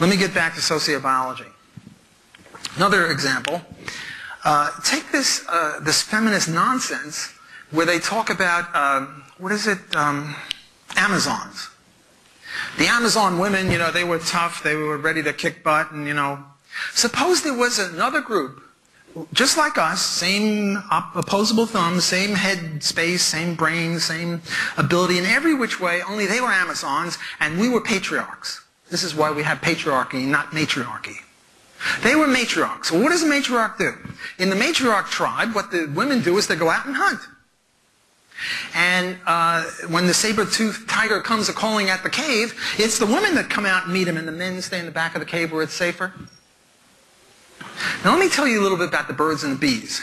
Let me get back to sociobiology. Another example. Take this feminist nonsense where they talk about, Amazons. The Amazon women, they were tough, they were ready to kick butt, and, Suppose there was another group, just like us, same opposable thumbs, same head space, same brain, same ability in every which way, only they were Amazons, and we were patriarchs. This is why we have patriarchy, not matriarchy. They were matriarchs. Well, what does a matriarch do? In the matriarch tribe, what the women do is they go out and hunt. And when the saber-toothed tiger comes a-calling at the cave, it's the women that come out and meet him, and the men stay in the back of the cave where it's safer. Now let me tell you a little bit about the birds and the bees.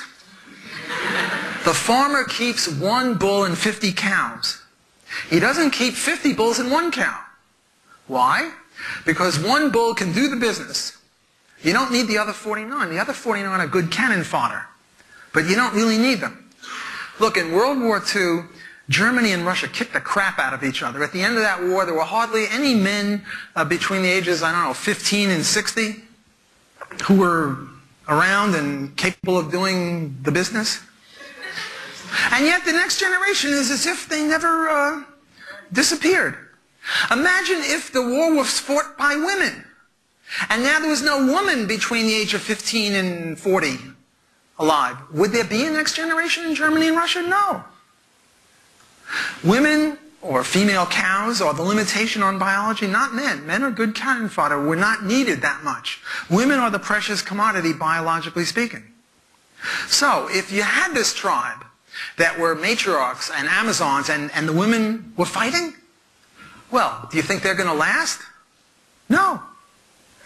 The farmer keeps 1 bull and 50 cows. He doesn't keep 50 bulls and 1 cow. Why? Because 1 bull can do the business. You don't need the other 49. The other 49 are good cannon fodder. But you don't really need them. Look, in World War II, Germany and Russia kicked the crap out of each other. At the end of that war, there were hardly any men between the ages, 15 and 60, who were around and capable of doing the business. And yet the next generation is as if they never disappeared. Imagine if the war was fought by women. And now there was no woman between the age of 15 and 40 alive. Would there be a next generation in Germany and Russia? No. Women or female cows are the limitation on biology, not men. Men are good cannon fodder. We're not needed that much. Women are the precious commodity, biologically speaking. So if you had this tribe that were matriarchs and Amazons and the women were fighting, well, do you think they're going to last? No.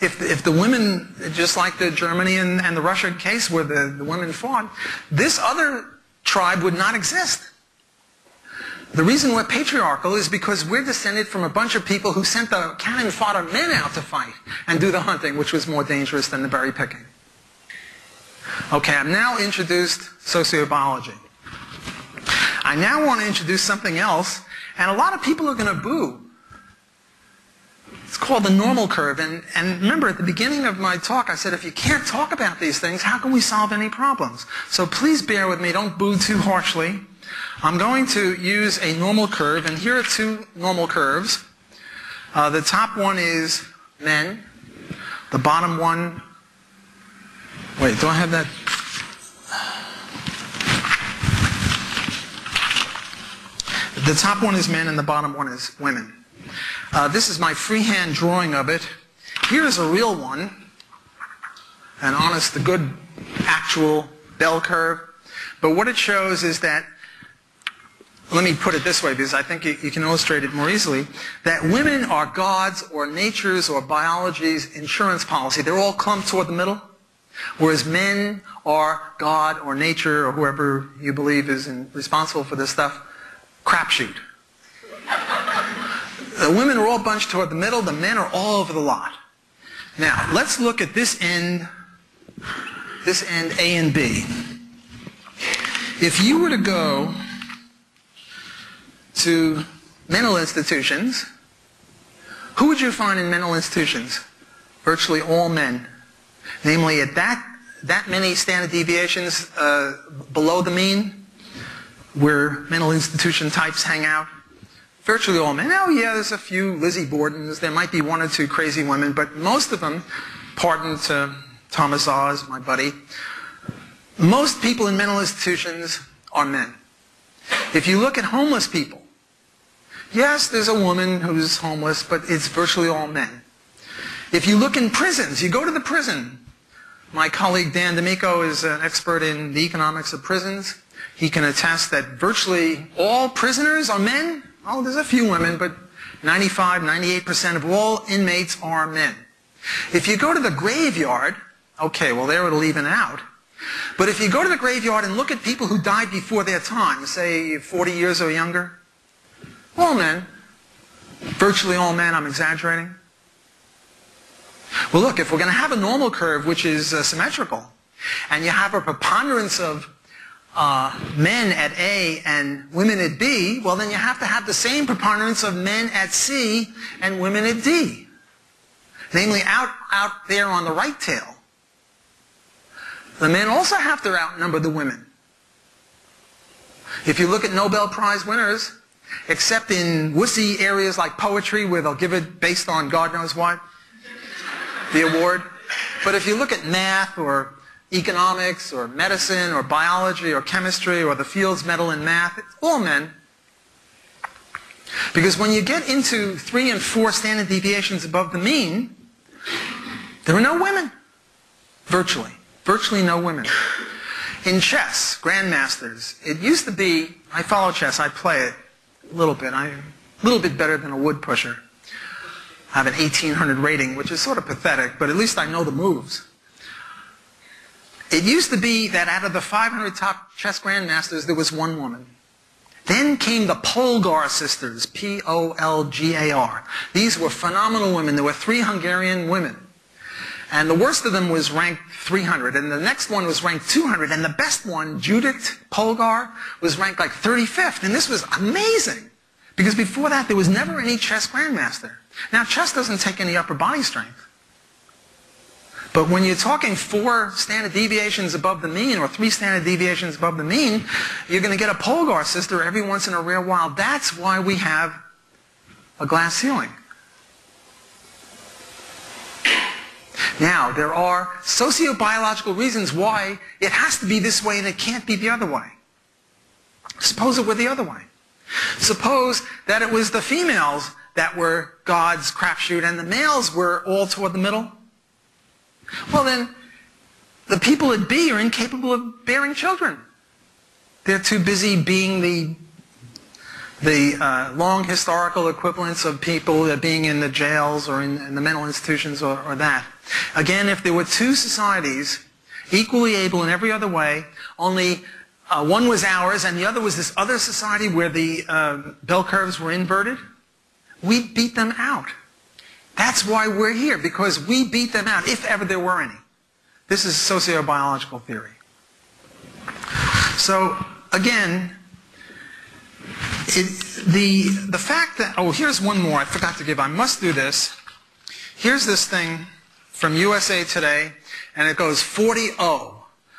If the women, just like the Germany and the Russia case where the women fought, this other tribe would not exist. The reason we're patriarchal is because we're descended from a bunch of people who sent the cannon fodder men out to fight and do the hunting, which was more dangerous than the berry picking. Okay, I've now introduced sociobiology. I now want to introduce something else, and a lot of people are going to boo. It's called the normal curve, and remember at the beginning of my talk I said if you can't talk about these things, how can we solve any problems? So please bear with me, don't boo too harshly. I'm going to use a normal curve, and here are 2 normal curves. The top one is men. The bottom one, wait, do I have that? The top one is men and the bottom one is women. This is my freehand drawing of it. Here is a real one, an honest, a good, actual bell curve. But what it shows is that, let me put it this way because I think you can illustrate it more easily, that women are God's or nature's or biology's insurance policy. They're all clumped toward the middle, whereas men are God or nature or whoever you believe is responsible for this stuff, crapshoot. The women are all bunched toward the middle, the men are all over the lot. Now, let's look at this end A and B. If you were to go to mental institutions, who would you find in mental institutions? Virtually all men. Namely, at that many standard deviations below the mean, where mental institution types hang out, virtually all men. Oh yeah, there's a few Lizzie Bordens, there might be 1 or 2 crazy women, but most of them, pardon to Thomas Oz, my buddy, most people in mental institutions are men. If you look at homeless people, yes, there's a woman who's homeless, but it's virtually all men. If you look in prisons, you go to the prison. My colleague Dan D'Amico is an expert in the economics of prisons. He can attest that virtually all prisoners are men. Oh, there's a few women, but 95, 98% of all inmates are men. If you go to the graveyard, okay, well there it'll even out. But if you go to the graveyard and look at people who died before their time, say 40 years or younger, all men. Virtually all men, I'm exaggerating. Well look, if we're going to have a normal curve which is symmetrical, and you have a preponderance of men at A and women at B, well then you have to have the same preponderance of men at C and women at D. namely out there on the right tail, the men also have to outnumber the women. If you look at Nobel Prize winners, except in wussy areas like poetry where they'll give it based on God knows what, the award. But if you look at math or economics or medicine or biology or chemistry or the Fields Medal in math, it's all men. Because when you get into 3 and 4 standard deviations above the mean, there are no women. Virtually. Virtually no women. In chess, grandmasters, it used to be, I follow chess, I play it a little bit. I'm a little bit better than a wood pusher. I have an 1800 rating, which is sort of pathetic, but at least I know the moves. It used to be that out of the 500 top chess grandmasters, there was one woman. Then came the Polgar sisters, P-O-L-G-A-R. These were phenomenal women. There were 3 Hungarian women. And the worst of them was ranked 300, and the next one was ranked 200, and the best one, Judith Polgar, was ranked like 35th. And this was amazing, because before that, there was never any chess grandmaster. Now, chess doesn't take any upper body strength. But when you're talking 4 standard deviations above the mean, or 3 standard deviations above the mean, you're going to get a Polgar sister every once in a rare while. That's why we have a glass ceiling. Now, there are sociobiological reasons why it has to be this way and it can't be the other way. Suppose it were the other way. Suppose that it was the females that were God's crapshoot and the males were all toward the middle. Well then, the people at B are incapable of bearing children. They're too busy being the long historical equivalents of people being in the jails or in the mental institutions or that. Again, if there were 2 societies equally able in every other way, only one was ours and the other was this other society where the bell curves were inverted, we'd beat them out. That's why we're here, because we beat them out, if ever there were any. This is sociobiological theory. So, again, the fact that, oh, here's one more I forgot to give. I must do this. Here's this thing from USA Today, and it goes 40-0.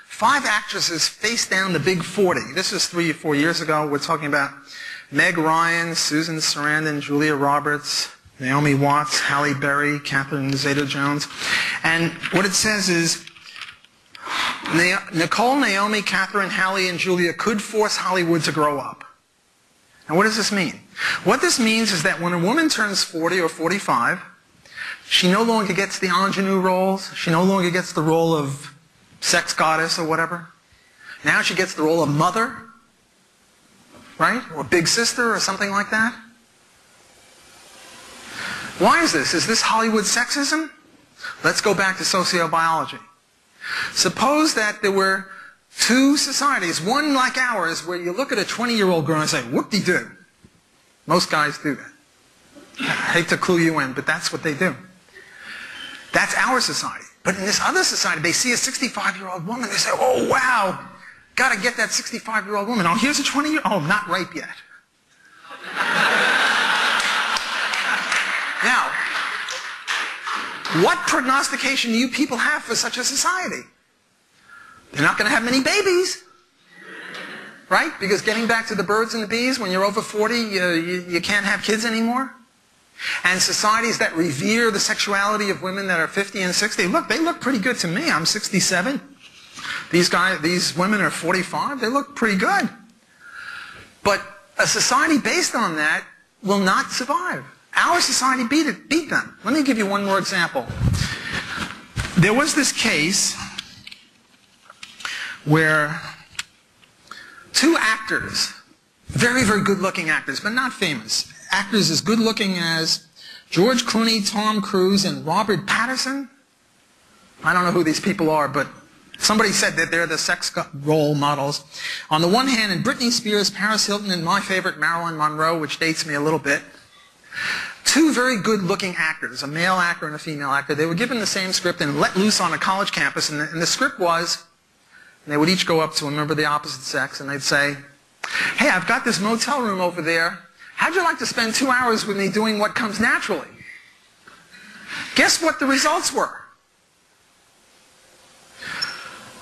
5 actresses face down the big 40. This is 3 or 4 years ago. We're talking about Meg Ryan, Susan Sarandon, Julia Roberts, Naomi Watts, Halle Berry, Catherine Zeta-Jones. And what it says is, Nicole, Naomi, Catherine, Halle, and Julia could force Hollywood to grow up. Now what does this mean? What this means is that when a woman turns 40 or 45, she no longer gets the ingenue roles. She no longer gets the role of sex goddess or whatever. Now she gets the role of mother, right? Or big sister or something like that. Why is this? Is this Hollywood sexism? Let's go back to sociobiology. Suppose that there were 2 societies, one like ours, where you look at a 20-year-old girl and say, whoop-de-doo. Most guys do that. I hate to clue you in, but that's what they do. That's our society. But in this other society, they see a 65-year-old woman, they say, oh, wow, got to get that 65-year-old woman. Oh, here's a 20-year-old, oh, not ripe yet. Now, what prognostication do you people have for such a society? They're not going to have many babies, right? Because getting back to the birds and the bees, when you're over 40, you can't have kids anymore. And societies that revere the sexuality of women that are 50 and 60, look, they look pretty good to me. I'm 67. These women are 45. They look pretty good. But a society based on that will not survive. Our society beat them. Let me give you one more example. There was this case where 2 actors, very, very good-looking actors, but not famous, actors as good-looking as George Clooney, Tom Cruise, and Robert Pattinson. I don't know who these people are, but somebody said that they're the sex role models. On the one hand, and Britney Spears, Paris Hilton, and my favorite, Marilyn Monroe, which dates me a little bit. 2 very good-looking actors, a male actor and a female actor. They were given the same script and let loose on a college campus, and the script was, they would each go up to a member of the opposite sex, and they'd say, hey, I've got this motel room over there. How'd you like to spend 2 hours with me doing what comes naturally? Guess what the results were?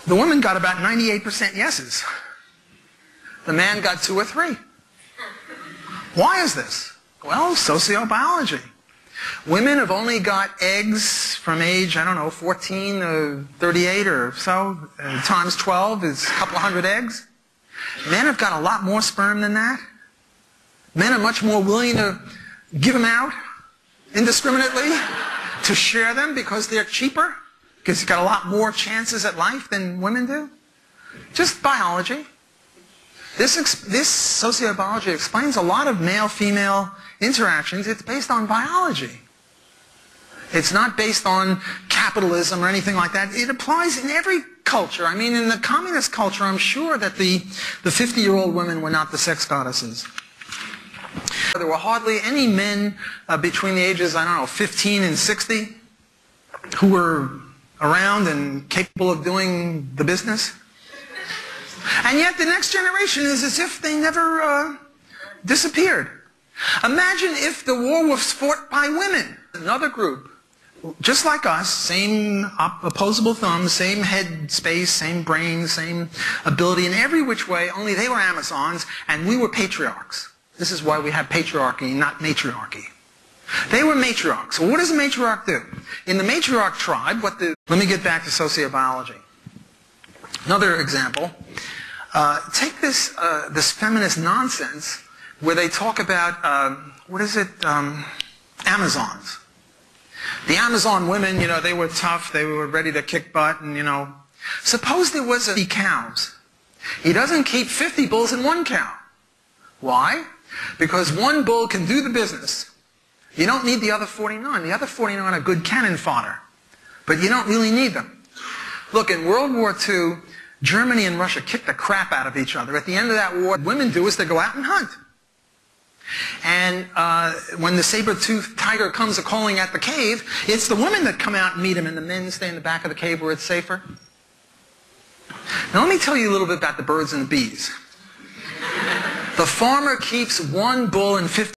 The woman got about 98% yeses. The man got 2 or 3. Why is this? Well, sociobiology. Women have only got eggs from age, 14 to 38 or so, times 12 is a couple of hundred eggs. Men have got a lot more sperm than that. Men are much more willing to give them out indiscriminately, to share them because they're cheaper, because you've got a lot more chances at life than women do. Just biology. This sociobiology explains a lot of male-female interactions. It's based on biology. It's not based on capitalism or anything like that. It applies in every culture. I mean, in the communist culture, I'm sure that the 50-year-old women were not the sex goddesses. There were hardly any men between the ages, 15 and 60 who were around and capable of doing the business. And yet the next generation is as if they never disappeared. Imagine if the war was fought by women. Another group, just like us, same opposable thumbs, same head space, same brain, same ability in every which way, only they were Amazons and we were patriarchs. This is why we have patriarchy, not matriarchy. They were matriarchs. So what does a matriarch do? In the matriarch tribe, let me get back to sociobiology. Another example. Take this feminist nonsense where they talk about, Amazons. The Amazon women, they were tough, they were ready to kick butt, and, suppose there was 50 cows. He doesn't keep 50 bulls in one cow. Why? Because one bull can do the business. You don't need the other 49. The other 49 are good cannon fodder. But you don't really need them. Look, in World War II, Germany and Russia kicked the crap out of each other. At the end of that war, what women do is they go out and hunt. And when the saber-toothed tiger comes a-calling at the cave, it's the women that come out and meet him, and the men stay in the back of the cave where it's safer. Now let me tell you a little bit about the birds and the bees. The farmer keeps one bull and 50